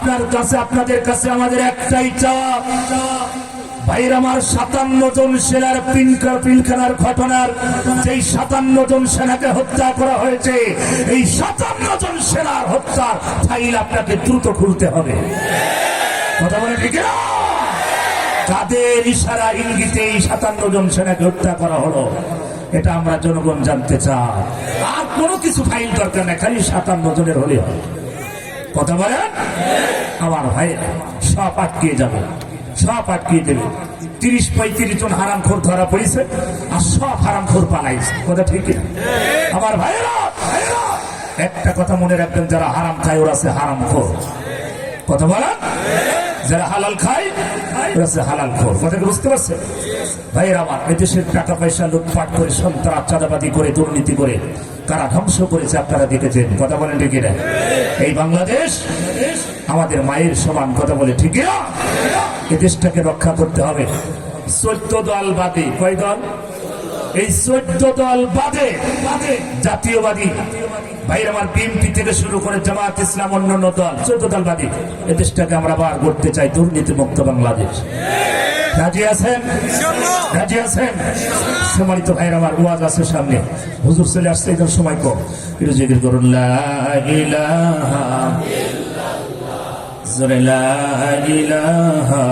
আপনার কাছে, আপনাদের কাছে আমাদের একটাই চাওয়া, ভাইয়ের আমার 57 জন সেনার পিলখানার ঘটনার যেই 57 জন সেনাকে হত্যা করা হয়েছে, এই 57 জন সেনার হত্যার ফাইল আপনাকে দ্রুত খুলতে হবে। কথা বলে ঠিক না? কাদের ইশারা ইঙ্গিতে এই 57 জন সেনাকে হত্যা করা হলো, এটা আমরা জনগণ জানতে চাই। আর কোনো কিছু ফাইল দরকার নেই, খালি 57 জনের হলে হবে। কথা বলেন আমার ভাই, সব আটকিয়ে যাবে, সব আটকিয়ে দেবে। 30-35 জন হারামখোর ধরা পড়েছে, আর সব হারামখোর পালাইছে। কথা ঠিক না আমার ভাইরা? একটা কথা মনে রাখবেন, যারা হারাম খায় ওরা আছে হারামখোর। কথা বলেন, যারা হালাল খায় ওরা আছে হালালখোর। কথা বুঝতে পারছেন ভাইয়ের আমার? এদেশের টাকা পয়সা লুটপাট করে, সন্ত্রাস, চাঁদাবাদি করে, দুর্নীতি করে কারা ধ্বংস করেছে আপনারা দেখেছেন। কথা বলেন ঠিক না? এই বাংলাদেশ আমাদের মায়ের সমান। কথা বলে ঠিক না? এই দেশটাকে রক্ষা করতে হবে। 14 দল বাদে, কয় দল? এই 14 দল বাদে জাতীয়বাদী ভাইয়ের আমার বিএনপি থেকে শুরু করে জামাত ইসলাম, অন্যান্য দল, 14 দল বাদে এই দেশটাকে আমরা বার করতে চাই দুর্নীতি মুক্ত বাংলাদেশ। রাজি আছেন? রাজি আছেন? সম্মানিত ভাইয়ের আমার, ওয়াজ আছে সামনে, হুজুর চলে আসছে, এদের সময় কম, একটু জিকির করুন। লা ইলাহা ইল্লাল্লাহ, লা ইলাহা